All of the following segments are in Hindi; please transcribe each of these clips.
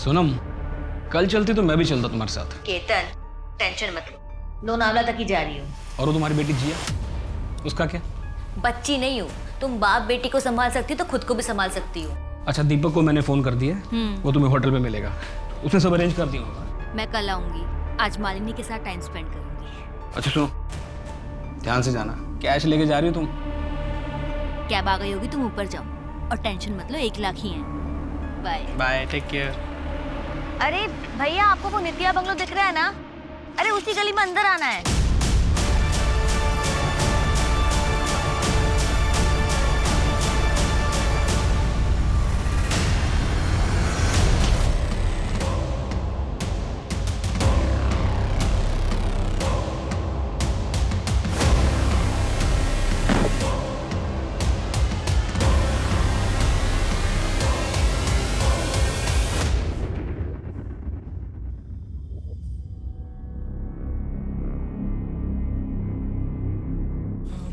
सोनम, कल चलती तो मैं भी चलता तुम्हारे साथ। केतन, टेंशन मत लो, लोनावला तक ही जा रही हूँ। और वो तुम्हारी बेटी जिया, उसका क्या? बच्ची नहीं हूँ, तुम बाप बेटी को संभाल सकती हो तो खुद को भी संभाल सकती हो। अच्छा, दीपक को मैंने फोन कर दिया, वो तुम्हें होटल में मिलेगा, उसने सब अरेंज कर दिया होगा। मैं कल आऊंगी, आज मालिनी के साथ टाइम स्पेंड करूंगी। अच्छा सुनो, ध्यान से जाना। कैश लेके जा रही हो तुम? कैब आ गई होगी, तुम ऊपर जाओ और टेंशन मत लो, 1 लाख ही है। Bye bye, take care. अरे भैया, आपको वो नित्या बंगलो दिख रहा है ना? अरे उसी गली में अंदर आना है।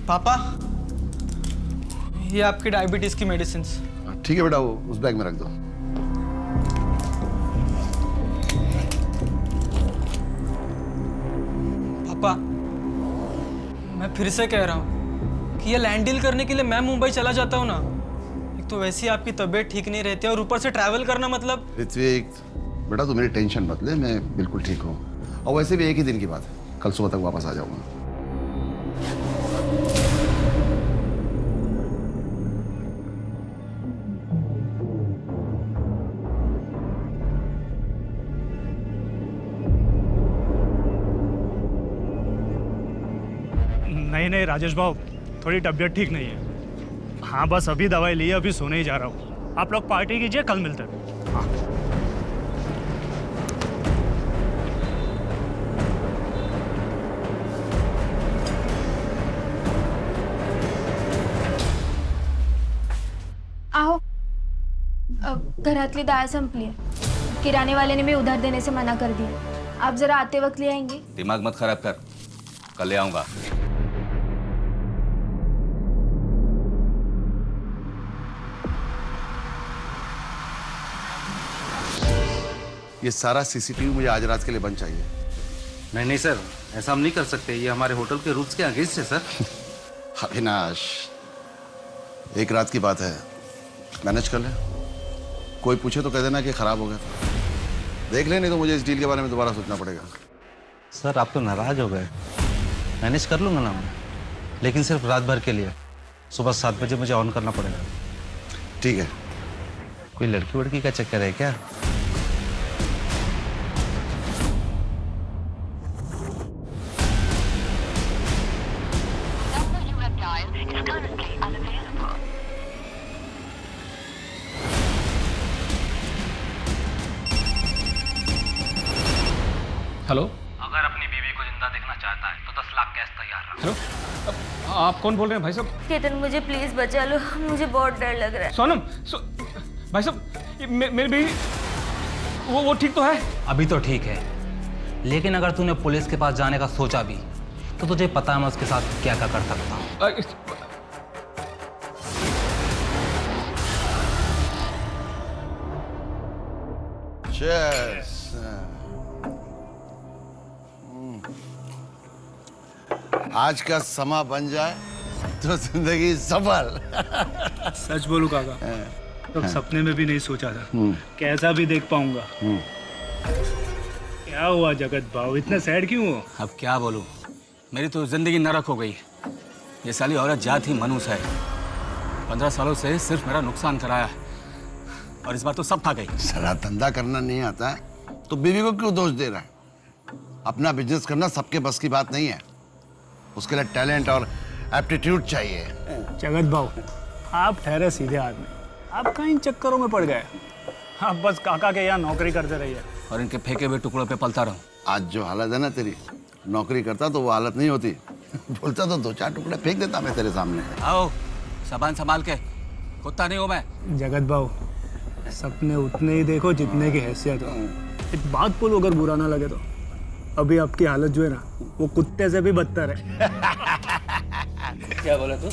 पापा, ये आपकी डायबिटीज की मेडिसिन। ठीक है बेटा, वो उस बैग में रख दो। पापा, मैं फिर से कह रहा हूँ कि ये लैंड डील करने के लिए मैं मुंबई चला जाता हूँ ना। एक तो वैसे ही आपकी तबीयत ठीक नहीं रहती और ऊपर से ट्रैवल करना मतलब। ऋत्विक, बेटा तू मेरी टेंशन मत ले, मैं बिल्कुल ठीक हूँ। और वैसे भी एक ही दिन की बात है, कल सुबह तक वापस आ जाऊंगा। नहीं राजेश भाव, थोड़ी तबीयत ठीक नहीं है। हाँ बस अभी दवाई ली, अभी सोने ही जा रहा हूँ। आप लोग पार्टी कीजिए, कल मिलते हैं। हाँ। आहो, घरातली डाळ संपली आहे। किराणे वाल्याने मी उधार देने से मना कर दिया। आप जरा आते वक्त ले आएंगे। दिमाग मत खराब कर, कल ले आऊंगा। ये सारा सीसीटीवी मुझे आज रात के लिए बंद चाहिए। नहीं सर, ऐसा हम नहीं कर सकते, ये हमारे होटल के रूल्स के अगेंस्ट है सर। अविनाश, एक रात की बात है, मैनेज कर ले। कोई पूछे तो कह देना कि खराब हो गया था। देख ले, नहीं तो मुझे इस डील के बारे में दोबारा सोचना पड़ेगा। सर आप तो नाराज हो गए। मैनेज कर लूंगा ना मैं, लेकिन सिर्फ रात भर के लिए। सुबह 7 बजे मुझे ऑन करना पड़ेगा। ठीक है। कोई लड़की वड़की का चक्कर है क्या? हेलो, अगर अपनी बीवी को जिंदा देखना चाहता है तो 10 लाख कैश तैयार रख। हेलो, आप कौन बोल रहे हैं भाई साहब? केतन, मुझे प्लीज बचा लो, मुझे बहुत डर लग रहा है। सोनम, भाई साहब, मेरी बेटी वो ठीक तो है? अभी तो ठीक है, लेकिन अगर तूने पुलिस के पास जाने का सोचा भी तो तुझे पता है मैं उसके साथ क्या क्या कर सकता हूँ। Cheers. आज का समा बन जाए तो जिंदगी सफल। सच बोलूं काका, तो सपने में भी नहीं सोचा था कैसा भी देख पाऊंगा। क्या हुआ जगत भाव, इतना सैड क्यों हो? अब क्या बोलूं, मेरी तो जिंदगी नरक हो गई। ये साली औरत जात ही मनुष्य है। 15 सालों से सिर्फ मेरा नुकसान कराया और इस बार तो सब खा गई। सारा धंधा करना नहीं आता है तो बीवी को क्यों दोष दे रहा है? अपना बिजनेस करना सबके बस की बात नहीं है, उसके लिए टैलेंट और एप्टीट्यूड चाहिए। जगत भाव, आप ठहरे सीधे आदमी, आप कहीं चक्करों में पड़ गए। आप बस काका के यहाँ नौकरी करते रहिए और इनके फेंके हुए टुकड़ों पे पलता रहूं। आज जो हालत है ना तेरी, नौकरी करता तो वो हालत नहीं होती। बोलता तो 2-4 टुकड़े फेंक देता मैं तेरे सामने। आओ, सामान संभाल के, कुत्ता नहीं हूं मैं। जगत भाव, सपने उतने ही देखो जितने की हैसियत हो। एक बात बोलो, अगर बुरा ना लगे तो, अभी आपकी हालत जो है ना, वो कुत्ते से भी बदतर है। क्या बोला तू?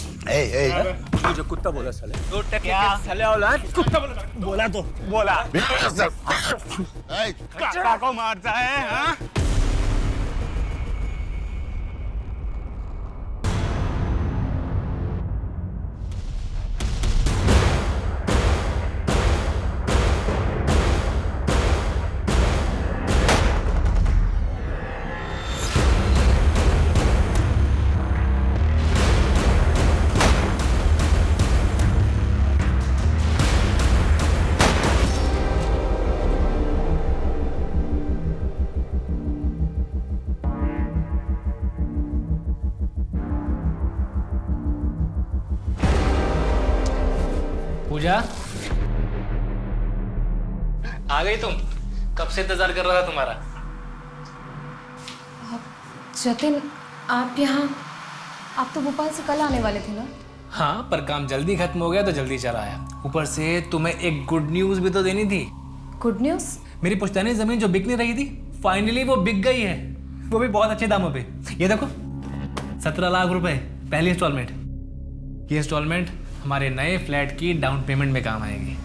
मुझे कुत्ता बोला साले। क्या साले औलाद कुत्ता बोला तो बोला। काका को मारता है हाँ? पूजा आ गई तुम? कब से इंतजार कर रहा था तुम्हारा। जतिन, आप यहाँ, आप तो भोपाल से कल आने वाले थे ना? हाँ, पर काम जल्दी खत्म हो गया तो जल्दी चला आया। ऊपर से तुम्हें एक गुड न्यूज़ भी तो देनी थी। Good news? मेरी पुश्तैनी जमीन जो बिक नहीं रही थी, फाइनली वो बिक गई है, वो भी बहुत अच्छे दामों पे। ये देखो 17 लाख रुपए पहली इंस्टॉलमेंट। ये इंस्टॉलमेंट हमारे नए फ्लैट की डाउन पेमेंट में काम आएगी।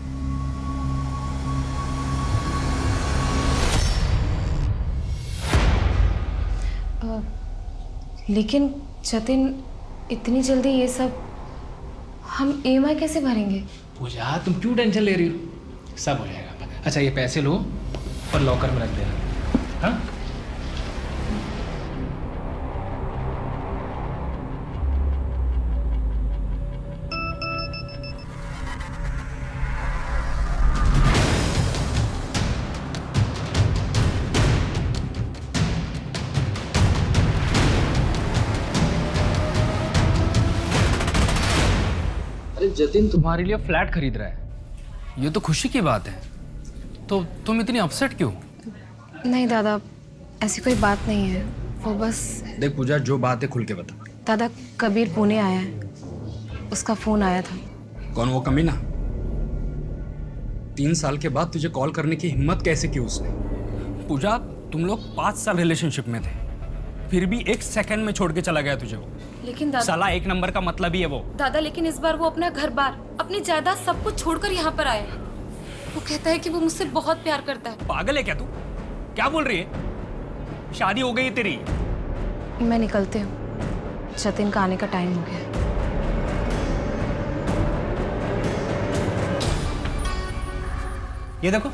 लेकिन जतिन, इतनी जल्दी ये सब हम EMI कैसे भरेंगे? पूजा तुम क्यों टेंशन ले रही हो, सब हो जाएगा। अच्छा ये पैसे लो और लॉकर में रख देना। हाँ जतिन तुम्हारे लिए फ्लैट खरीद रहा है, ये तो खुशी की बात है, तो तुम इतनी अपसेट क्यों? नहीं दादा, ऐसी कोई बात नहीं है, वो बस। देख पूजा, जो बात है खुल के बता। दादा, कबीर पुणे आया है, उसका फोन आया था। कौन वो कमीना? 3 साल के बाद तुझे कॉल करने की हिम्मत कैसे की उसने? पूजा, तुम लोग 5 साल रिलेशनशिप में थे, फिर भी 1 सेकंड में छोड़ के चला गया तुझे वो। लेकिन दादा, साला 1 नंबर का मतलब ही है वो। दादा लेकिन इस बार वो अपना घर बार, अपनी जायदाद सब कुछ छोड़कर यहाँ पर आया है। वो कहता है कि वो मुझसे बहुत प्यार करता है। पागल है क्या तू? क्या बोल रही है? शादी हो गई है तेरी? मैं निकलती हूँ, जतिन का आने का टाइम हो गया। ये देखो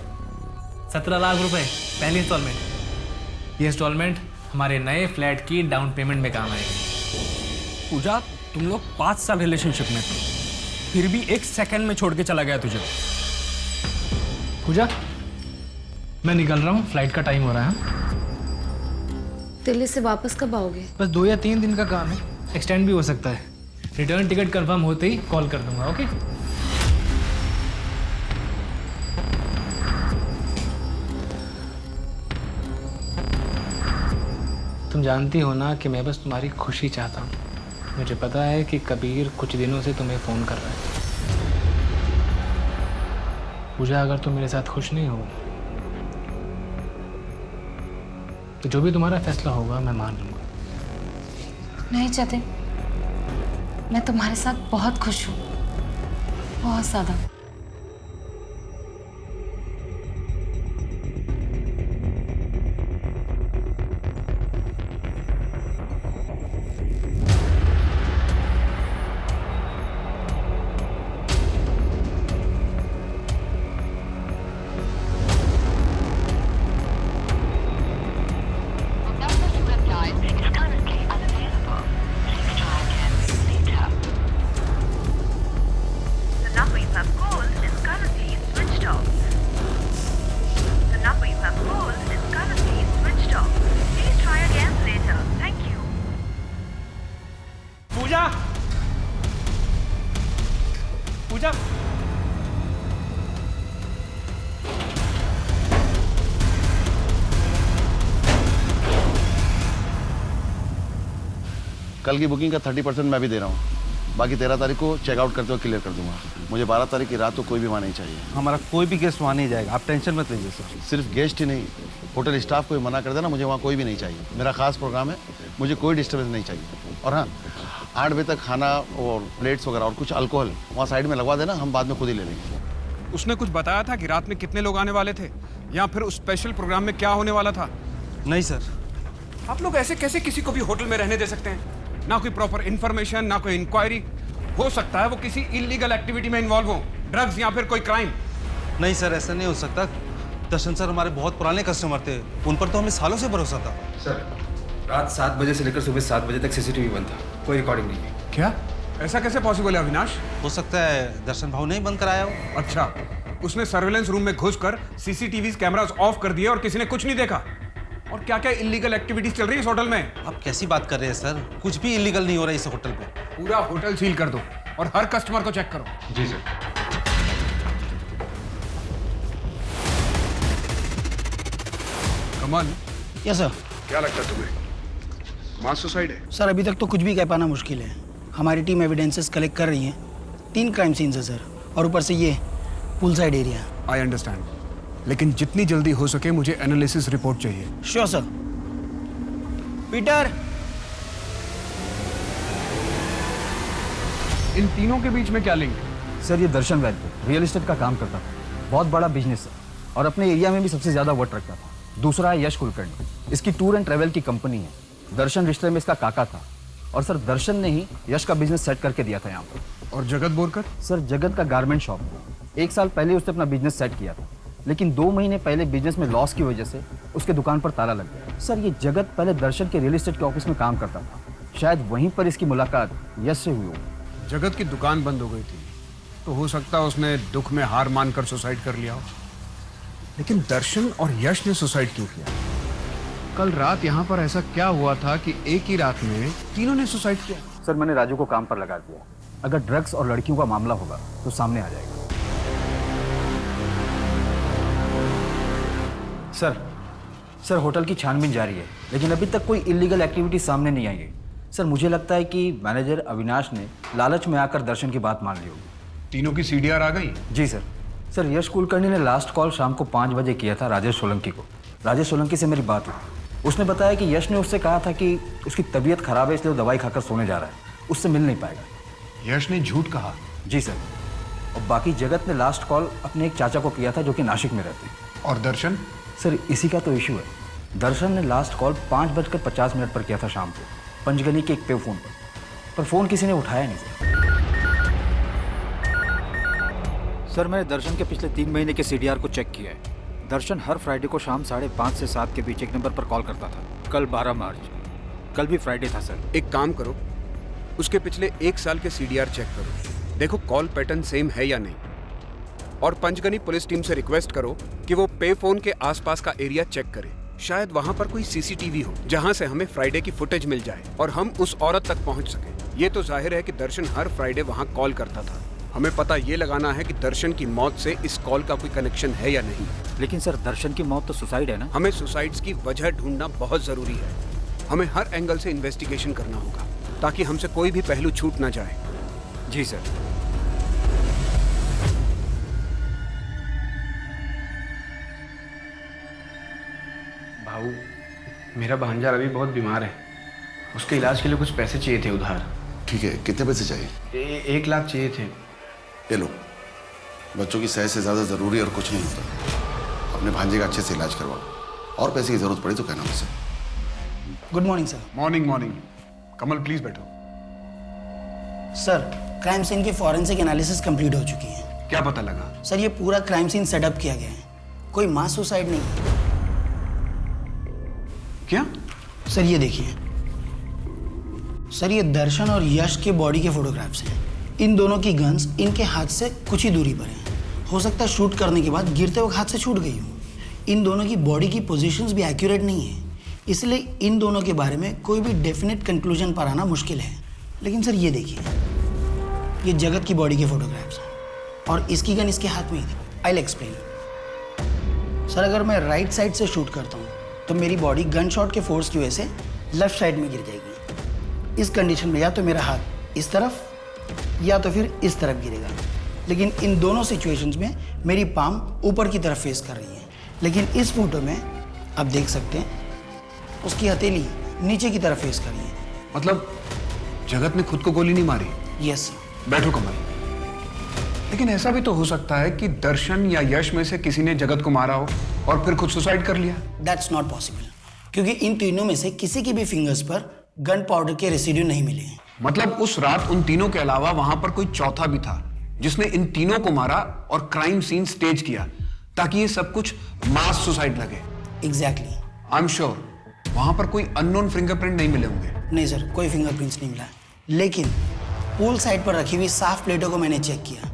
17 लाख रुपए पहली इंस्टॉलमेंट। ये इंस्टॉलमेंट हमारे नए फ्लैट की डाउन पेमेंट में काम आएगी। पूजा, तुम लोग 5 साल रिलेशनशिप में थे, फिर भी 1 सेकंड में छोड़ के चला गया तुझे। पूजा मैं निकल रहा हूँ, फ्लाइट का टाइम हो रहा है। दिल्ली से वापस कब आओगे? बस 2 या 3 दिन का काम है, एक्सटेंड भी हो सकता है। रिटर्न टिकट कंफर्म होते ही कॉल कर दूंगा। ओके तुम जानती हो ना कि मैं बस तुम्हारी खुशी चाहता हूँ। मुझे पता है कि कबीर कुछ दिनों से तुम्हें फ़ोन कर रहा है। पूजा, अगर तुम मेरे साथ खुश नहीं हो तो जो भी तुम्हारा फैसला होगा मैं मान लूँगा। नहीं जतिन, मैं तुम्हारे साथ बहुत खुश हूँ, बहुत ज़्यादा। पूजा, कल की बुकिंग का 30% मैं भी दे रहा हूँ। बाकी 13 तारीख को चेकआउट करते हुए क्लियर कर दूंगा। मुझे 12 तारीख की रात को कोई भी वहाँ नहीं चाहिए। हमारा कोई भी गेस्ट वहाँ नहीं जाएगा, आप टेंशन मत लीजिए सर। सिर्फ गेस्ट ही नहीं, होटल स्टाफ को भी मना कर देना, मुझे वहाँ कोई भी नहीं चाहिए। मेरा खास प्रोग्राम है, मुझे कोई डिस्टर्बेंस नहीं चाहिए। और हाँ, 8 बजे तक खाना और प्लेट्स वगैरह और कुछ अल्कोहल वहाँ साइड में लगवा देना, हम बाद में खुद ही ले लेंगे। उसने कुछ बताया था कि रात में कितने लोग आने वाले थे या फिर उस स्पेशल प्रोग्राम में क्या होने वाला था? नहीं सर। आप लोग ऐसे कैसे किसी को भी होटल में रहने दे सकते हैं? ना कोई प्रॉपर इन्फॉर्मेशन, ना कोई इंक्वायरी। हो सकता है वो किसी इलीगल एक्टिविटी में इन्वॉल्व हो, ड्रग्स या फिर कोई क्राइम। नहीं सर, ऐसा नहीं हो सकता। दर्शन सर हमारे बहुत पुराने कस्टमर थे, उन पर तो हमें सालों से भरोसा था। सर, रात 7 बजे से लेकर सुबह 7 बजे तक सीसीटीवी बंद था, कोई रिकॉर्डिंग नहीं है। क्या? ऐसा कैसे पॉसिबल है अविनाश? हो सकता है दर्शन भाव ने ही बंद कराया हो। अच्छा, उसने सर्वेलेंस रूम में घुसकर सीसीटीवी कैमरास ऑफ कर दिए और किसी ने कुछ नहीं देखा। और क्या क्या इलीगल एक्टिविटीज चल रही है इस होटल में? आप कैसी बात कर रहे हैं सर? कुछ भी इलीगल नहीं हो रहा है इस होटल पे। पूरा होटल सील कर दो और हर कस्टमर को चेक करो। जी सर। कमल, यस सर। क्या लगता है तुम्हें, मास सुसाइड है? सर अभी तक तो कुछ भी कह पाना मुश्किल है। हमारी टीम एविडेंसेस कलेक्ट कर रही है। 3 क्राइम सीन्स है सर, और ऊपर से ये pool side area. I understand, लेकिन जितनी जल्दी हो सके मुझे एनालिसिस रिपोर्ट चाहिए। Sure sir. पीटर, इन तीनों के बीच में क्या लिंक? सर ये दर्शन वैद्य रियल एस्टेट का काम करता था, बहुत बड़ा बिजनेस है और अपने एरिया में भी सबसे ज्यादा वोट रखता था। दूसरा है यश कुलकर्णी, इसकी टूर एंड ट्रेवल की कंपनी है। दर्शन रिश्ते में इसका काका था और सर दर्शन ने ही यश का बिजनेस सेट करके दिया था यहाँ पर। और जगत बोरकर? सर जगत का गारमेंट शॉप है। 1 साल पहले उसने अपना बिजनेस सेट किया था, लेकिन 2 महीने पहले बिजनेस में लॉस की वजह से उसके दुकान पर ताला लग गया। सर ये जगत पहले दर्शन के रियल एस्टेट के ऑफिस में काम करता था, शायद वहीं पर इसकी मुलाकात यश से हुई हो। जगत की दुकान बंद हो गई थी तो हो सकता है उसने दुख में हार मानकर सुसाइड कर लिया हो। लेकिन दर्शन और यश ने सुसाइड क्यों किया? कल रात यहाँ पर ऐसा क्या हुआ था कि एक ही रात में तीनों ने सुसाइड किया? सर मैंने राजू को काम पर लगा दिया, अगर ड्रग्स और लड़कियों का मामला होगा तो सामने आ जाएगा। सर होटल की छानबीन जारी है, लेकिन अभी तक कोई इलीगल एक्टिविटी सामने नहीं आई है। सर मुझे लगता है कि मैनेजर अविनाश ने लालच में आकर दर्शन की बात मान ली होगी। तीनों की सीडीआर आ गई? जी सर। सर यश कुलकर्णी ने लास्ट कॉल शाम को 5 बजे किया था राजेश सोलंकी को। राजेश सोलंकी से मेरी बात हुई, उसने बताया कि यश ने उससे कहा था कि उसकी तबीयत खराब है इसलिए वो दवाई खाकर सोने जा रहा है, उससे मिल नहीं पाएगा। यश ने झूठ कहा? जी सर। और बाकी जगत ने लास्ट कॉल अपने एक चाचा को किया था जो कि नासिक में रहते हैं। और दर्शन? सर इसी का तो इशू है। दर्शन ने लास्ट कॉल 5:50 पर किया था शाम को, पंचगनी के एक पे फोन पर फ़ोन किसी ने उठाया नहीं सर। सर मैंने दर्शन के पिछले 3 महीने के CDR को चेक किया है। दर्शन हर फ्राइडे को शाम 5:30 से 7 के बीच एक नंबर पर कॉल करता था। कल 12 मार्च, कल भी फ्राइडे था सर। एक काम करो, उसके पिछले 1 साल के CDR चेक करो, देखो कॉल पैटर्न सेम है या नहीं। और पंचगनी पुलिस टीम से रिक्वेस्ट करो कि वो पे फोन के आसपास का एरिया चेक करे, शायद वहां पर कोई CCTV हो जहां से हमें फ्राइडे की फुटेज मिल जाए और हम उस औरत तक पहुंच सके। ये तो जाहिर है कि दर्शन हर फ्राइडे वहां कॉल करता था। हमें पता ये लगाना है कि दर्शन की मौत से इस कॉल का कोई कनेक्शन है या नहीं। लेकिन सर दर्शन की मौत तो सुसाइड है ना? हमें सुसाइड्स की वजह ढूंढना बहुत जरूरी है। हमें हर एंगल से इन्वेस्टिगेशन करना होगा ताकि हमसे कोई भी पहलू छूट ना जाए। जी सर। भाऊ, मेरा भांजा रवि बहुत बीमार है, उसके इलाज के लिए कुछ पैसे चाहिए थे उधार। ठीक है, कितने पैसे चाहिए? 1 लाख चाहिए थे। ये लो, बच्चों की सेहत से ज़्यादा ज़रूरी और कुछ नहीं होता। अपने भांजे का अच्छे से इलाज करवाओ, और पैसे की ज़रूरत पड़ी तो कहना मुझसे। Good morning sir. Morning morning. Kamal please बैठो। सर क्राइम सीन की फॉरेंसिक एनालिसिस कंप्लीट हो चुकी है। क्या पता लगा? सर ये पूरा क्राइम सीन सेटअप किया गया है, कोई मास सुसाइड नहीं। क्या? सर ये देखिए, सर ये दर्शन और यश के बॉडी के फोटोग्राफ्स हैं। इन दोनों की गन्स इनके हाथ से कुछ ही दूरी पर हैं। हो सकता है शूट करने के बाद गिरते वक्त हाथ से छूट गई हो। इन दोनों की बॉडी की पोजीशंस भी एक्यूरेट नहीं है, इसलिए इन दोनों के बारे में कोई भी डेफिनेट कंक्लूजन पर आना मुश्किल है। लेकिन सर ये देखिए, ये जगत की बॉडी के फोटोग्राफ्स हैं और इसकी गन इसके हाथ में ही थी। I will explain. सर अगर मैं राइट साइड से शूट करता हूँ तो मेरी बॉडी गन शॉट के फोर्स की वजह से लेफ्ट साइड में गिर जाएगी। इस कंडीशन में या तो मेरा हाथ इस तरफ या तो फिर इस तरफ गिरेगा। लेकिन इन दोनों सिचुएशंस में मेरी पाम ऊपर की तरफ फेस कर रही है। लेकिन इस फोटो में आप देख सकते हैं उसकी हथेली नीचे की तरफ फेस कर रही है। मतलब जगत ने खुद को गोली नहीं मारी? Yes sir. बैठो कमल। लेकिन ऐसा भी तो हो सकता है कि दर्शन या यश में से किसी ने जगत को मारा हो और फिर खुद सुसाइड कर लिया। दैट्स नॉट पॉसिबल, क्योंकि इन तीनों में से किसी की भी फिंगर्स पर गन पाउडर के रेसिड्यू नहीं मिले हैं। मतलब उस रात उन तीनों के अलावा वहां पर कोई चौथा भी था जिसने इन तीनों को मारा और क्राइम सीन स्टेज किया ताकि ये सब कुछ मास सुसाइड लगे। एग्जैक्टली। आई एम श्योर वहां पर कोई अननोन फिंगरप्रिंट नहीं मिले होंगे। नहीं सर, कोई फिंगरप्रिंट्स नहीं मिला, लेकिन पूल साइड पर रखी हुई साफ प्लेटों को मैंने चेक किया।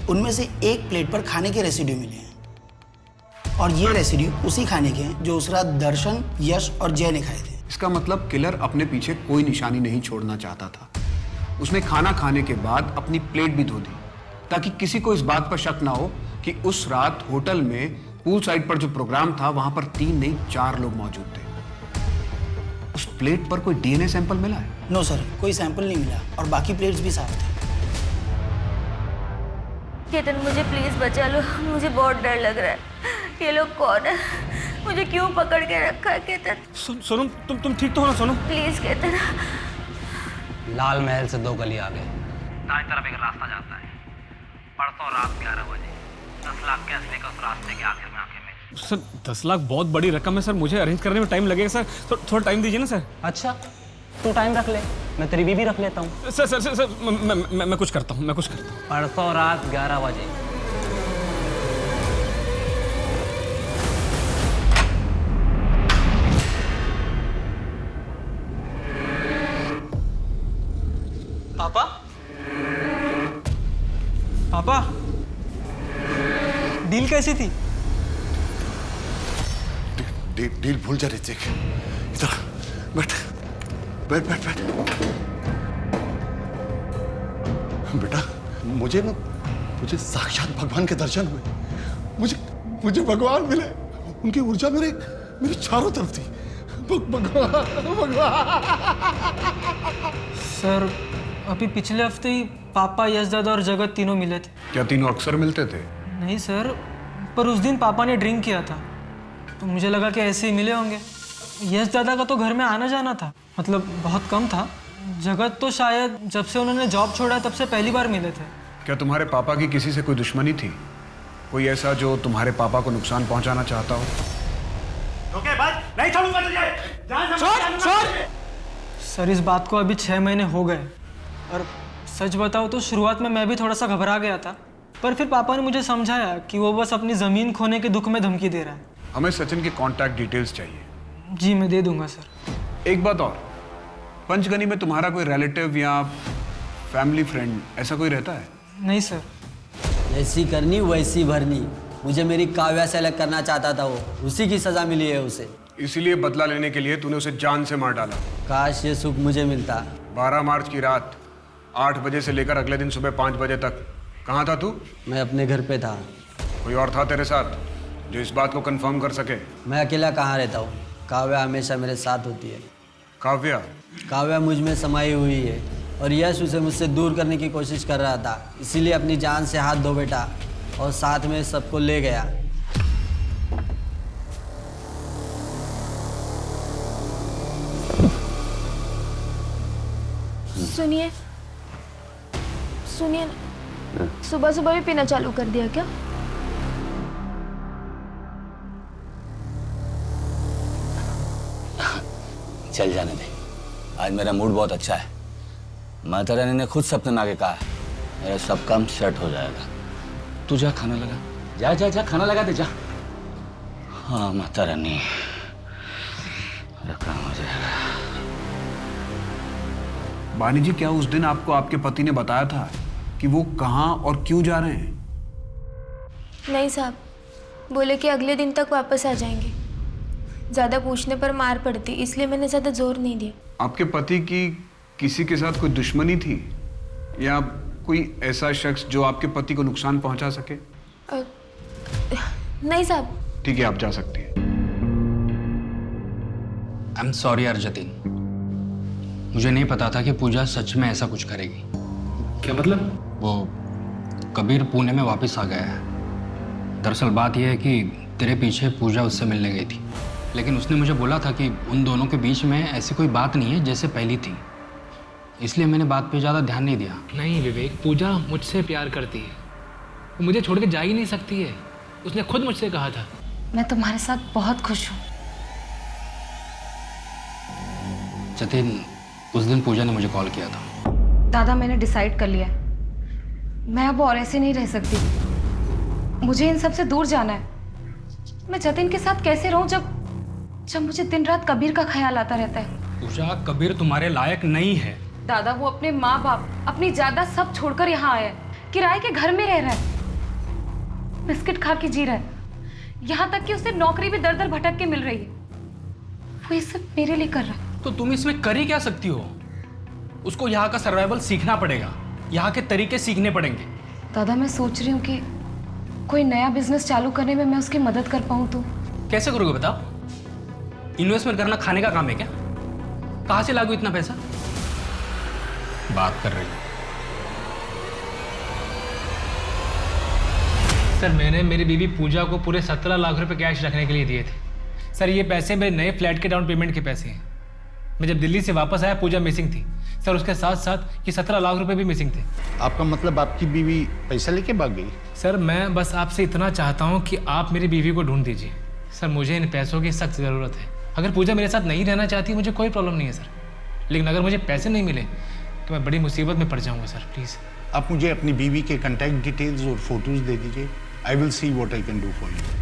उनमें से एक प्लेट पर खाने के रेसिड्यू मिले हैं और ये रेसिड्यू उसी खाने के हैं जो उस रात दर्शन, यश और जय ने खाए थे। इसका मतलब किलर अपने पीछे कोई निशानी नहीं छोड़ना चाहता था। उसने खाना खाने के बाद अपनी प्लेट भी धो दी ताकि किसी को इस बात पर शक ना हो कि उस रात होटल में पूल साइड पर जो प्रोग्राम था वहां पर 3 नहीं 4 लोग मौजूद थे। उस प्लेट पर कोई डीएनए सैंपल मिला है? नो सर, कोई सैंपल नहीं मिला और बाकी प्लेट्स भी साफ थे। केतन मुझे प्लीज बचा लो, मुझे बहुत डर लग रहा है। ये लोग कौन है? मुझे क्यों पकड़ के रखा है केतन? सोनम तुम ठीक तो हो ना सोनम? प्लीज केतन। लाल महल से 2 गली आगे दाएं तरफ एक रास्ता जाता है। परसों रात 11 बजे 10 लाख के असली का उस रास्ते के आखिर में आके मिले। सर 10 लाख बहुत बड़ी रकम है सर, मुझे अरेंज करने में टाइम लगेगा सर, थोड़ा टाइम दीजिए ना सर। अच्छा तू टाइम रख ले, मैं तेरी बीवी रख लेता हूँ। सर सर सर मैं कुछ करता हूँ, परसों रात 11 बजे। पापा? पापा? डील कैसी थी? डील भूल जा ऋतिक। इधर बैठ बैठ बैठ बैठ। बेटा मुझे साक्षात भगवान के दर्शन हुए। मुझे भगवान मिले, उनकी ऊर्जा मेरे चारों तरफ थी। भगवान। सर अभी पिछले हफ्ते ही पापा, यश दादा और जगत तीनों मिले थे। क्या तीनों अक्सर मिलते थे? नहीं सर, पर उस दिन पापा ने ड्रिंक किया था तो मुझे लगा कि ऐसे ही मिले होंगे। यश दादा का तो घर में आना जाना था, मतलब बहुत कम था। जगत तो शायद जब से उन्होंने जॉब छोड़ा तब से पहली बार मिले थे। क्या तुम्हारे पापा की किसी से कोई दुश्मनी थी? कोई ऐसा जो तुम्हारे पापा को नुकसान पहुंचाना चाहता हो? नहीं छोड़ूंगा तुझे। सर इस बात को अभी 6 महीने हो गए और सच बताओ तो शुरुआत में मैं भी थोड़ा सा घबरा गया था, पर फिर पापा ने मुझे समझाया कि वो बस अपनी ज़मीन खोने के दुख में धमकी दे रहा है। हमें सचिन की कांटेक्ट डिटेल्स चाहिए। जी मैं दे दूंगा सर। एक बात और, पंचगनी में तुम्हारा कोई रिलेटिव या फैमिली फ्रेंड ऐसा कोई रहता है? नहीं सर। जैसी करनी वैसी भरनी। मुझे मेरी काव्या से अलग करना चाहता था वो, उसी की सजा मिली है उसे। इसीलिए बदला लेने के लिए तूने उसे जान से मार डाला। काश ये सुख मुझे मिलता। 12 मार्च की रात 8 बजे से लेकर अगले दिन सुबह 5 बजे तक कहाँ था तू? मैं अपने घर पे था। कोई और था तेरे साथ जो इस बात को कंफर्म कर सके? मैं अकेला कहाँ रहता हूँ, काव्या हमेशा मेरे साथ होती है। काव्या मुझ में समाई हुई है और यश उसे मुझसे दूर करने की कोशिश कर रहा था, इसीलिए अपनी जान से हाथ धो बैठा और साथ में सबको ले गया। सुनिए सुनिए, सुबह सुबह भी पीना चालू कर दिया क्या? चल जाने दे, आज मेरा मूड बहुत अच्छा है। माता रानी ने खुद सपने में आके कहा है मेरा सब काम सेट हो जाएगा। तू जा खाना लगा, जा जा जा खाना लगा दे जा। हाँ माता रानी, मेरा काम हो जाएगा। बानी जी, क्या उस दिन आपको आपके पति ने बताया था कि वो कहाँ और क्यों जा रहे हैं? नहीं साहब, बोले कि अगले दिन तक वापस आ जाएंगे। ज़्यादा पूछने पर मार पड़ती, इसलिए मैंने ज़्यादा जोर नहीं दिया। आपके पति की किसी के साथ कोई दुश्मनी थी या कोई ऐसा शख्स जो आपके पति को नुकसान पहुंचा सके? नहीं साहब। ठीक है, आप जा सकती हैं। आई एम सॉरी अर्जतिन, मुझे नहीं पता था कि पूजा सच में ऐसा कुछ करेगी। क्या मतलब? वो कबीर पुणे में वापस आ गया है। दरअसल बात यह है कि तेरे पीछे पूजा उससे मिलने गई थी, लेकिन उसने मुझे बोला था कि उन दोनों के बीच में ऐसी कोई बात नहीं है जैसे पहली थी। इसलिए मैंने बात पे ज़्यादा ध्यान नहीं दिया। नहीं विवेक, पूजा मुझसे प्यार करती है, वो मुझे छोड़ के जा ही नहीं सकती है। उसने खुद मुझसे कहा था। मैं तुम्हारे साथ बहुत खुश हूँ। जतिन, उस दिन पूजा ने मुझे कॉल किया था। दादा, मैंने डिसाइड कर लिया है, मैं अब और ऐसे नहीं रह सकती। मुझे इन सब से दूर जाना है। मैं जतिन के साथ कैसे रहूं जब मुझे दिन रात कबीर का ख्याल आता रहता है। पूजा, कबीर तुम्हारे लायक नहीं है। दादा, वो अपने माँ बाप, अपनी जायदाद सब छोड़कर यहाँ आया है, किराए के घर में रह रहा है, बिस्किट खा के जी रहा है, यहाँ तक कि उसे नौकरी भी दर दर भटक के मिल रही है। वो ये सब मेरे लिए कर रहा है। तो तुम इसमें कर ही क्या सकती हो? उसको यहाँ का सर्वाइवल सीखना पड़ेगा, यहाँ के तरीके सीखने पड़ेंगे। दादा, मैं सोच रही हूँ कि कोई नया बिजनेस चालू करने में मैं उसकी मदद कर पाऊँ तो। कैसे करोगे बताओ? इन्वेस्टमेंट करना खाने का काम है क्या? कहाँ से लागू इतना पैसा? बात कर रही हूँ। सर, मैंने मेरी बीवी पूजा को पूरे 17 लाख रुपए कैश रखने के लिए दिए थे। सर, ये पैसे मेरे नए फ्लैट के डाउन पेमेंट के पैसे हैं। मैं जब दिल्ली से वापस आया, पूजा मिसिंग थी सर। उसके साथ साथ ये 17 लाख रुपए भी मिसिंग थे। आपका मतलब आपकी बीवी पैसा लेके भाग गई? सर, मैं बस आपसे इतना चाहता हूँ कि आप मेरी बीवी को ढूंढ दीजिए। सर, मुझे इन पैसों की सख्त ज़रूरत है। अगर पूजा मेरे साथ नहीं रहना चाहती, मुझे कोई प्रॉब्लम नहीं है सर, लेकिन अगर मुझे पैसे नहीं मिले तो मैं बड़ी मुसीबत में पड़ जाऊँगा सर। प्लीज़ आप मुझे अपनी बीवी के कॉन्टैक्ट डिटेल्स और फोटोज दे दीजिए। I will see what I can do for you.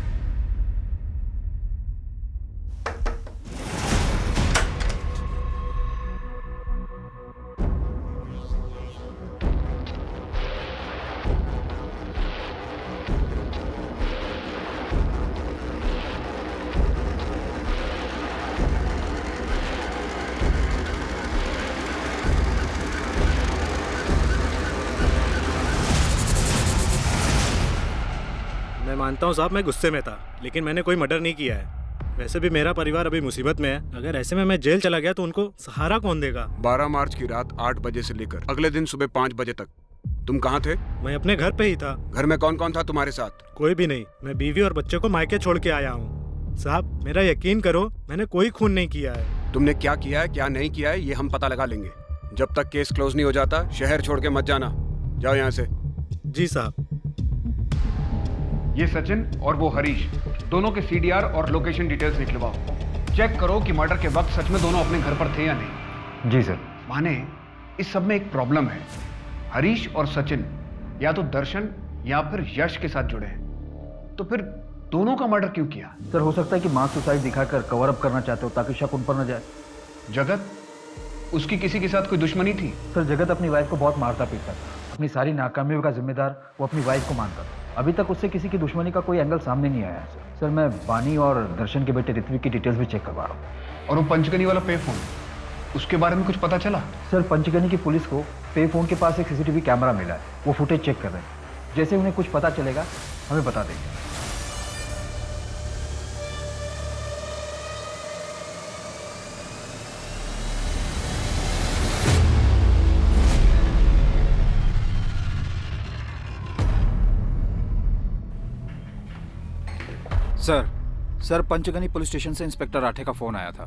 मैं मानता हूँ साहब, मैं गुस्से में था, लेकिन मैंने कोई मर्डर नहीं किया है। वैसे भी मेरा परिवार अभी मुसीबत में है। अगर ऐसे में मैं जेल चला गया तो उनको सहारा कौन देगा? 12 मार्च की रात 8 बजे से लेकर अगले दिन सुबह 5 बजे तक तुम कहाँ थे? मैं अपने घर पे ही था। घर में कौन कौन था तुम्हारे साथ? कोई भी नहीं। मैं बीवी और बच्चे को मायके छोड़ के आया हूँ। साहब, मेरा यकीन करो, मैंने कोई खून नहीं किया है। तुमने क्या किया है, क्या नहीं किया है, ये हम पता लगा लेंगे। जब तक केस क्लोज नहीं हो जाता, शहर छोड़ के मत जाना। जाओ यहाँ से। जी साहब। ये सचिन और वो हरीश, दोनों के सीडीआर और लोकेशन डिटेल्स निकलवाओ। चेक करो कि मर्डर के वक्त सच में दोनों अपने घर पर थे या नहीं। जी सर। माने इस सब में एक प्रॉब्लम है। हरीश और सचिन या तो दर्शन या फिर यश के साथ जुड़े हैं, तो फिर दोनों का मर्डर क्यों किया? सर, हो सकता है कि मास सुसाइड दिखाकर कवर अप करना चाहते हो ताकि शक उन पर न जाए। जगत, उसकी किसी के साथ कोई दुश्मनी थी? सर, जगत अपनी वाइफ को बहुत मारता पीटता था। अपनी सारी नाकामियों का जिम्मेदार वो अपनी वाइफ को मानता था। अभी तक उससे किसी की दुश्मनी का कोई एंगल सामने नहीं आया है सर। मैं बानी और दर्शन के बेटे ऋत्विक की डिटेल्स भी चेक करवा रहा हूँ। और वो पंचगनी वाला पे फोन, उसके बारे में कुछ पता चला? सर, पंचगनी की पुलिस को पे फोन के पास एक सीसीटीवी कैमरा मिला है। वो फुटेज चेक कर रहे हैं। जैसे उन्हें कुछ पता चलेगा हमें बता देंगे। सर, पंचगनी पुलिस स्टेशन से इंस्पेक्टर राठे का फोन आया था।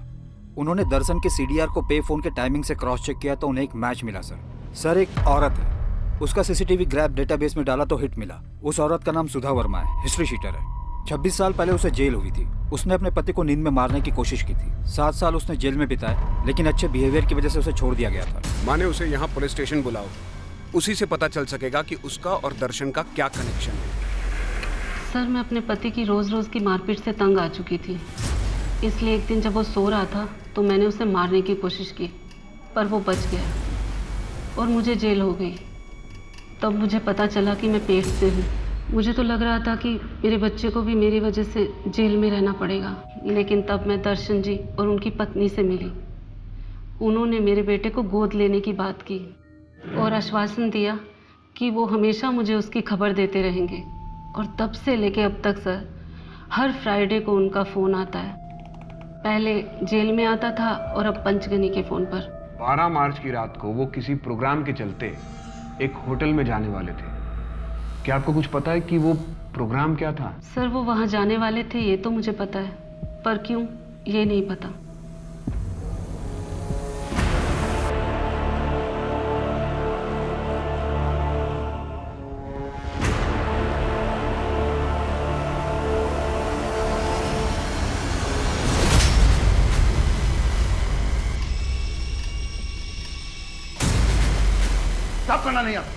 उन्होंने दर्शन के सीडीआर को पे फोन के टाइमिंग से क्रॉस चेक किया तो उन्हें एक मैच मिला सर, एक औरत है। उसका सीसीटीवी ग्रैब डेटाबेस में डाला तो हिट मिला। उस औरत का नाम सुधा वर्मा है, हिस्ट्री शीटर है। 26 साल पहले उसे जेल हुई थी। उसने अपने पति को नींद में मारने की कोशिश की थी। 7 साल उसने जेल में बिताए, लेकिन अच्छे बिहेवियर की वजह से उसे छोड़ दिया गया था। माने उसे यहाँ पुलिस स्टेशन बुलाओ, उसी से पता चल सकेगा कि उसका और दर्शन का क्या कनेक्शन है। सर, मैं अपने पति की रोज़ रोज़ की मारपीट से तंग आ चुकी थी, इसलिए एक दिन जब वो सो रहा था तो मैंने उसे मारने की कोशिश की, पर वो बच गया और मुझे जेल हो गई। तब मुझे पता चला कि मैं पेट से हूँ। मुझे तो लग रहा था कि मेरे बच्चे को भी मेरी वजह से जेल में रहना पड़ेगा, लेकिन तब मैं दर्शन जी और उनकी पत्नी से मिली। उन्होंने मेरे बेटे को गोद लेने की बात की और आश्वासन दिया कि वो हमेशा मुझे उसकी खबर देते रहेंगे। और तब से लेके अब तक सर, हर फ्राइडे को उनका फ़ोन आता है। पहले जेल में आता था और अब पंचगनी के फ़ोन पर। 12 मार्च की रात को वो किसी प्रोग्राम के चलते एक होटल में जाने वाले थे। क्या आपको कुछ पता है कि वो प्रोग्राम क्या था? सर, वो वहाँ जाने वाले थे ये तो मुझे पता है, पर क्यों ये नहीं पता। करना नहीं आता।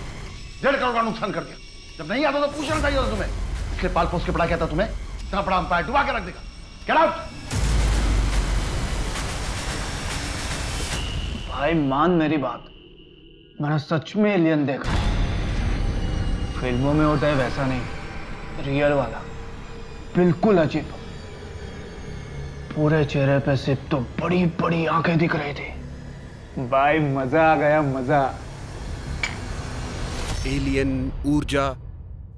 1.5 करोड़ का नुकसान कर दिया। जब नहीं आता तो पूछना चाहिए था तुम्हें। इसलिए पाल पोस के पढ़ा क्या था तुम्हें? इतना बड़ा अंपायर डुबा के रख देगा। Get out. भाई मान मेरी बात, मैंने सच में एलियन देखा। फिल्मों में होता है वैसा नहीं, रियल वाला, बिल्कुल अजीब। पूरे चेहरे पे सिर्फ तो बड़ी बड़ी आंखें दिख रही थी। भाई मजा आ गया, मजा। एलियन, ऊर्जा,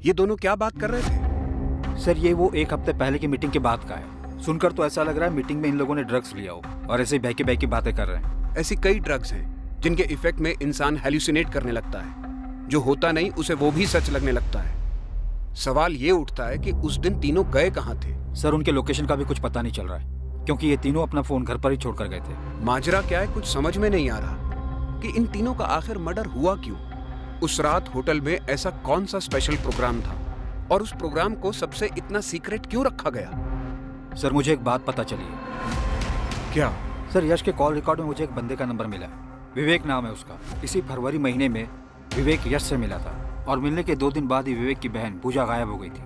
ये दोनों क्या बात कर रहे थे? सर ये वो 1 हफ्ते पहले की मीटिंग के बाद का है। सुनकर तो ऐसा लग रहा है मीटिंग में इन लोगों ने ड्रग्स लिया हो और ऐसे बहकी बहकी बातें कर रहे हैं। ऐसी कई ड्रग्स हैं जिनके इफेक्ट में इंसान हेल्यूसिनेट करने लगता है। जो होता नहीं उसे वो भी सच लगने लगता है। सवाल ये उठता है कि उस दिन तीनों गए कहाँ थे? सर उनके लोकेशन का भी कुछ पता नहीं चल रहा है, क्योंकि ये तीनों अपना फोन घर पर ही छोड़कर गए थे। माजरा क्या है कुछ समझ में नहीं आ रहा कि इन तीनों का आखिर मर्डर हुआ क्यों? उस रात होटल में ऐसा कौन सा स्पेशल प्रोग्राम था और उस प्रोग्राम को सबसे इतना सीक्रेट क्यों रखा गया? सर मुझे एक बात पता चली है। क्या? सर यश के कॉल रिकॉर्ड में मुझे एक बंदे का नंबर मिला है। विवेक नाम है उसका। इसी फरवरी महीने में विवेक यश से मिला था और मिलने के 2 दिन बाद ही विवेक की बहन पूजा गायब हो गई थी।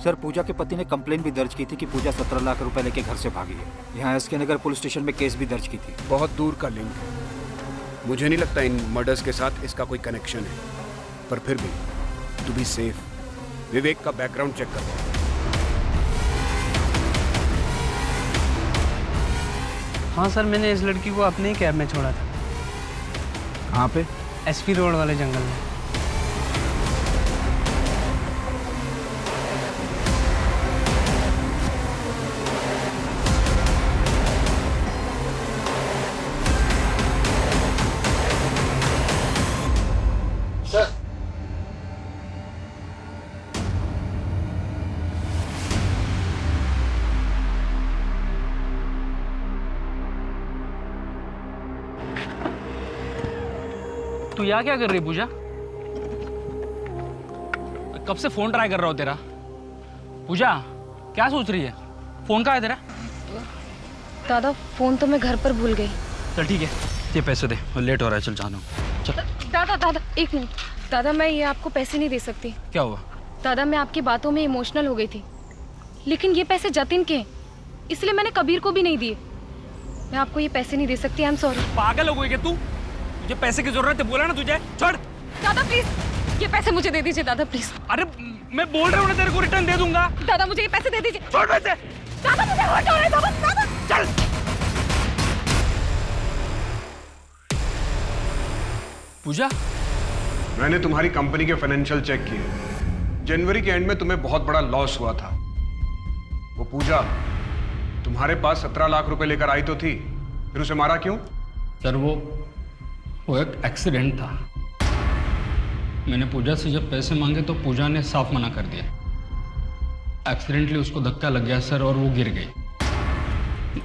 सर पूजा के पति ने कंप्लेन भी दर्ज की थी कि पूजा 17 लाख रुपए लेके घर से भागी है। यहाँ एसके नगर पुलिस स्टेशन में केस भी दर्ज की थी। बहुत दूर का लिंक है। मुझे नहीं लगता इन मर्डर्स के साथ इसका कोई कनेक्शन है, पर फिर भी टू बी सेफ विवेक का बैकग्राउंड चेक कर। हाँ सर, मैंने इस लड़की को अपने ही कैब में छोड़ा था। कहाँ पे? एसपी रोड वाले जंगल में। तू यहाँ क्या कर रही पूजा? कब से फोन ट्राई कर रहा हूँ तेरा। पूजा क्या सोच रही है? फोन कहाँ है तेरा? दादा फोन तो मैं घर पर भूल गई। चल ठीक है, ये पैसे दे, लेट हो रहा है, चल जानो। चल। दादा दादा एक मिनट। दादा मैं ये आपको पैसे नहीं दे सकती। क्या हुआ? दादा मैं आपकी बातों में इमोशनल हो गई थी, लेकिन ये पैसे जतिन के हैं, इसलिए मैंने कबीर को भी नहीं दिए। मैं आपको ये पैसे नहीं दे सकती। I am sorry. पागल हो गई क्या तू? तुझे पैसे की जरूरत है, बोला ना तुझे। छोड़। दादा प्लीज ये पैसे मुझे दे दीजिए दादा प्लीज। अरे मैं बोल रहा हूँ ना तेरे को रिटर्न दे दूंगा। दादा मुझे ये पैसे दे दीजिए। छोड़ पैसे। दादा मुझे हर्ट हो रहा है दादा। चल। पूजा, मैंने तुम्हारी कंपनी के फाइनेंशियल चेक किए। जनवरी के एंड में तुम्हें बहुत बड़ा लॉस हुआ था। वो पूजा तुम्हारे पास 17 लाख रुपए लेकर आई तो थी, फिर उसे मारा क्यों? सर वो एक एक्सीडेंट था। मैंने पूजा से जब पैसे मांगे तो पूजा ने साफ मना कर दिया। एक्सीडेंटली उसको धक्का लग गया सर और वो गिर गई।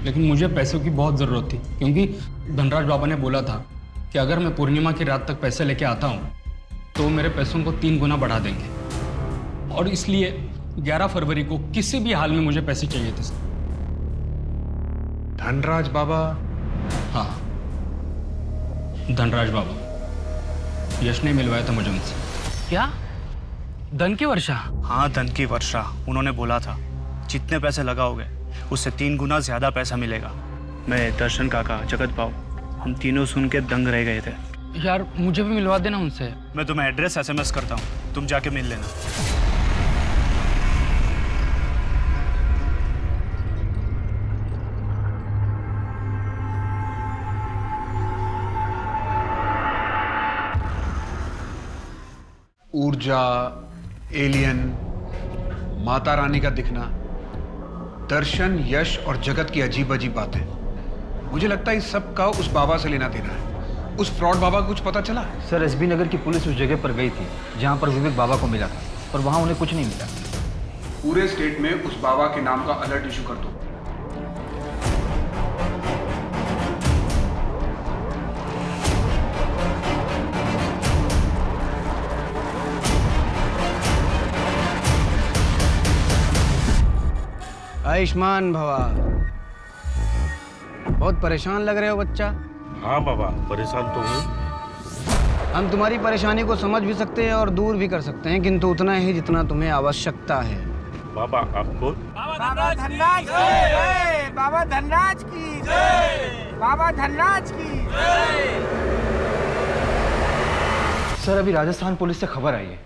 लेकिन मुझे पैसों की बहुत ज़रूरत थी, क्योंकि धनराज बाबा ने बोला था कि अगर मैं पूर्णिमा की रात तक पैसे लेके आता हूँ तो मेरे पैसों को 3 गुना बढ़ा देंगे। और इसलिए 11 फरवरी को किसी भी हाल में मुझे पैसे चाहिए थे सर। धनराज बाबा? हाँ, धनराज बाबा। यश ने मिलवाया था मुझे उनसे। क्या? धन की वर्षा? हाँ, धन की वर्षा। उन्होंने बोला था जितने पैसे लगाओगे उससे 3 गुना ज्यादा पैसा मिलेगा। मैं, दर्शन काका, जगत बाबू, हम तीनों सुन के दंग रह गए थे। यार मुझे भी मिलवा देना उनसे। मैं तुम्हें एड्रेस SMS करता हूँ, तुम जाके मिल लेना। ऊर्जा, एलियन, माता रानी का दिखना, दर्शन, यश और जगत की अजीब अजीब बातें। मुझे लगता है इस सब का उस बाबा से लेना देना है। उस फ्रॉड बाबा को कुछ पता चला? सर एसबी नगर की पुलिस उस जगह पर गई थी जहां पर विवेक बाबा को मिला था, पर वहां उन्हें कुछ नहीं मिला। पूरे स्टेट में उस बाबा के नाम का अलर्ट इशू कर दो। आयुष्मान भवा। बहुत परेशान लग रहे हो बच्चा। हाँ बाबा, परेशान तो हूँ। हम तुम्हारी परेशानी को समझ भी सकते हैं और दूर भी कर सकते हैं, किंतु उतना ही जितना तुम्हें आवश्यकता है। बाबा आप बोल। बाबा धनराज की जय, बाबा धनराज की जय, बाबा धनराज की जय। सर अभी राजस्थान पुलिस से खबर आई है,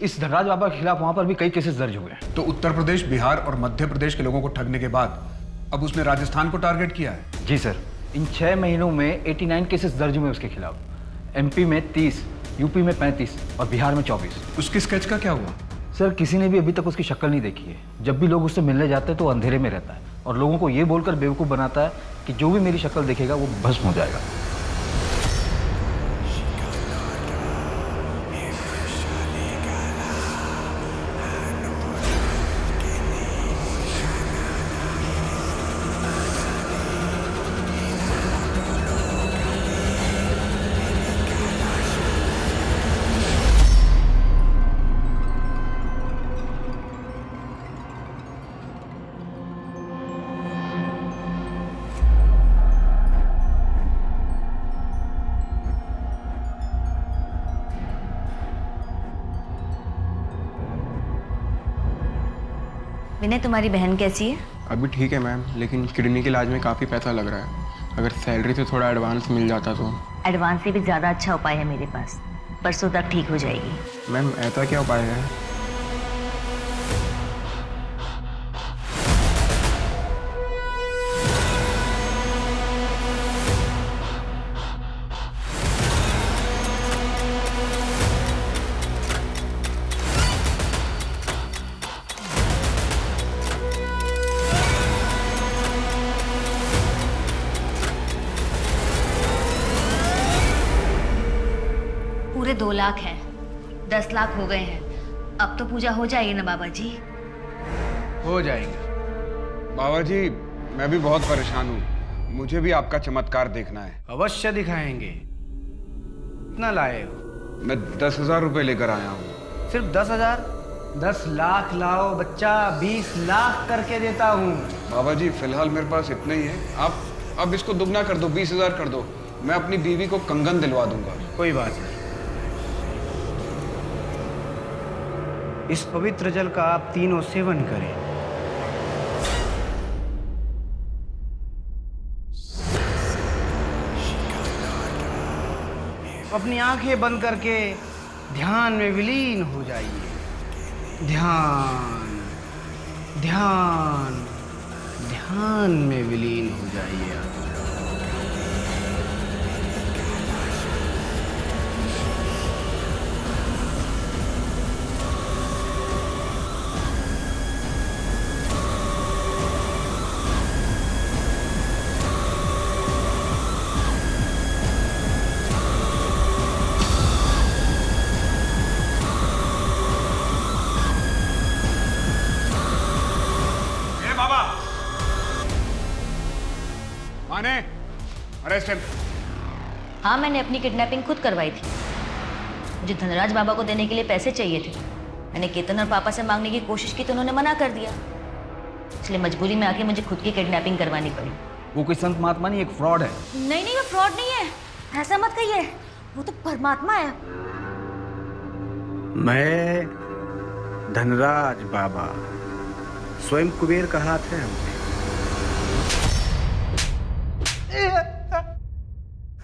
इस धनराज बाबा के खिलाफ वहां पर भी कई केसेस दर्ज हुए हैं। तो उत्तर प्रदेश, बिहार और मध्य प्रदेश के लोगों को ठगने के बाद अब उसने राजस्थान को टारगेट किया है। जी सर, इन 6 महीनों में 89 केसेस दर्ज हुए उसके खिलाफ। एमपी में 30, यूपी में 35 और बिहार में 24। उसकी स्केच का क्या हुआ? सर किसी ने भी अभी तक उसकी शक्ल नहीं देखी है। जब भी लोग उससे मिलने जाते हैं तो अंधेरे में रहता है और लोगों को ये बोलकर बेवकूफ़ बनाता है कि जो भी मेरी शक्ल देखेगा वो भस्म हो जाएगा। विनय, तुम्हारी बहन कैसी है? अभी ठीक है मैम, लेकिन किडनी के इलाज में काफ़ी पैसा लग रहा है। अगर सैलरी से थोड़ा एडवांस मिल जाता तो। एडवांस से भी ज़्यादा अच्छा उपाय है मेरे पास, परसों तक ठीक हो जाएगी। मैम ऐसा क्या उपाय है? पूरे 2 लाख हैं, 10 लाख हो गए हैं। अब तो पूजा हो जाएगी ना बाबा जी? हो जाएंगे। बाबा जी मैं भी बहुत परेशान हूँ, मुझे भी आपका चमत्कार देखना है। अवश्य दिखाएंगे। कितना लाए हो? मैं 10,000 रुपये लेकर आया हूँ। सिर्फ 10,000? 10 लाख लाओ बच्चा, 20 लाख करके देता हूँ। बाबा जी फिलहाल मेरे पास इतना ही है, आप अब इसको दुगना कर दो, 20,000 कर दो। मैं अपनी बीवी को कंगन दिलवा दूंगा। कोई बात नहीं। इस पवित्र जल का आप तीनों सेवन करें। अपनी आंखें बंद करके ध्यान में विलीन हो जाइए। ध्यान ध्यान ध्यान में विलीन हो जाइए। माने अरेस्ट हिम। हाँ, मैंने अपनी किडनैपिंग खुद करवाई थी। मुझे धनराज बाबा को देने के लिए पैसे चाहिए थे। मैंने केतन और पापा से मांगने की कोशिश की तो उन्होंने मना कर दिया, इसलिए मजबूरी में आके मुझे खुद की किडनैपिंग करवानी पड़ी। वो कोई संत महात्मा नहीं, एक फ्रॉड है। नहीं नहीं, वो फ्रॉड नहीं है, ऐसा मत कहिए। वो तो परमात्मा है। मैं धनराज बाबा, स्वयं कुबेर का हाथ है हमने।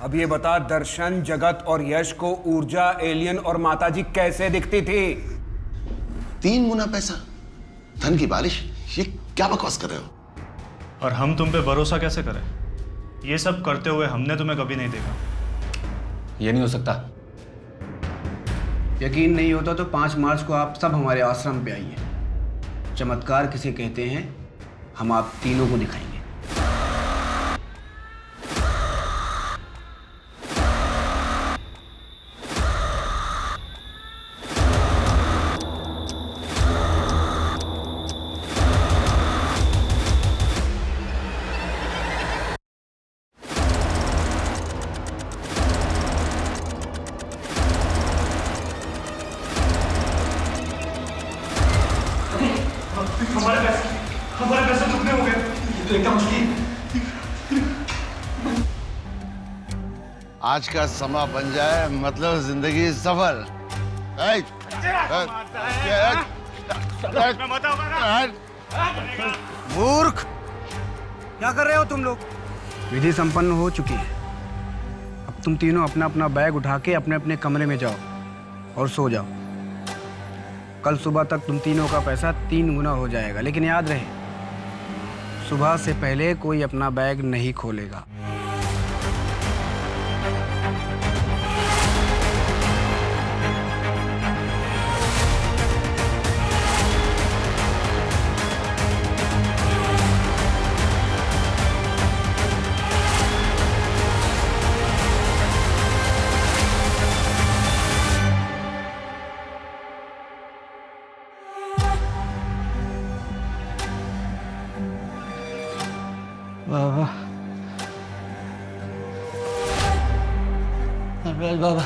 अब ये बता, दर्शन, जगत और यश को ऊर्जा, एलियन और माताजी कैसे दिखती थी? 3 गुना पैसा, धन की बारिश, ये क्या बकवास कर रहे हो? और हम तुम पे भरोसा कैसे करें? ये सब करते हुए हमने तुम्हें कभी नहीं देखा। ये नहीं हो सकता। यकीन नहीं होता तो 5 मार्च को आप सब हमारे आश्रम पे आइए। चमत्कार किसे कहते हैं, हम आप तीनों को दिखाएंगे। हमारे पैसे दुगने हो गए। ये तो एकदम मुश्किल। आज का समा बन जाए मतलब जिंदगी सफल। मूर्ख, क्या कर रहे हो तुम लोग? विधि संपन्न हो चुकी है। अब तुम तीनों अपना अपना बैग उठा के अपने अपने कमरे में जाओ और सो जाओ। कल सुबह तक तुम तीनों का पैसा 3 गुना हो जाएगा, लेकिन याद रहे सुबह से पहले कोई अपना बैग नहीं खोलेगा। बाबा नटराज बाबा,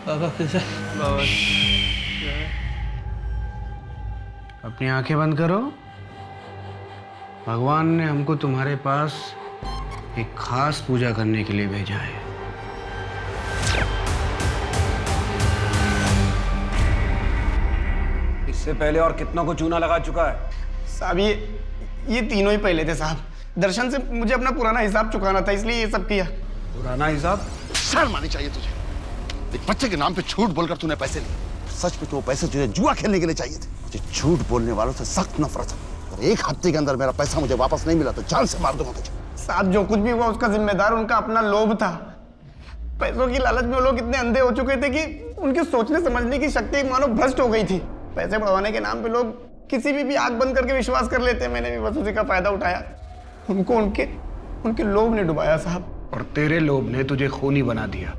बाबा कैसे? बाबा अपनी आंखें बंद करो। भगवान ने हमको तुम्हारे पास एक खास पूजा करने के लिए भेजा है। इससे पहले और कितनों को चूना लगा चुका है? साहब ये तीनों ही पहले थे साहब। दर्शन से मुझे अपना पुराना हिसाब चुकाना था, इसलिए ये सब किया। पुराना हिसाब? शर्म आनी चाहिए तुझे। एक बच्चे के नाम पे झूठ बोलकर तूने पैसे लिए। सच में तो वो पैसे तुझे जुआ खेलने के लिए चाहिए थे। मुझे झूठ बोलने वालों से सख्त नफरत है। अगर 1 हफ्ते के अंदर मेरा पैसा मुझे वापस नहीं मिला तो जान से मार दूंगा तुझे। साहब जो कुछ भी हुआ उसका जिम्मेदार उनका अपना लोभ था। पैसों की लालच में वो लोग इतने अंधे हो चुके थे कि उनकी सोचने समझने की शक्ति मानो भ्रष्ट हो गई थी। पैसे बढ़वाने के नाम पे लोग किसी भी आंख बंद करके विश्वास कर लेते हैं। मैंने भी बस उसी का फायदा उठाया। उनको उनके लोभ ने डुबाया साहब। और तेरे लोभ ने तुझे खूनी बना दिया।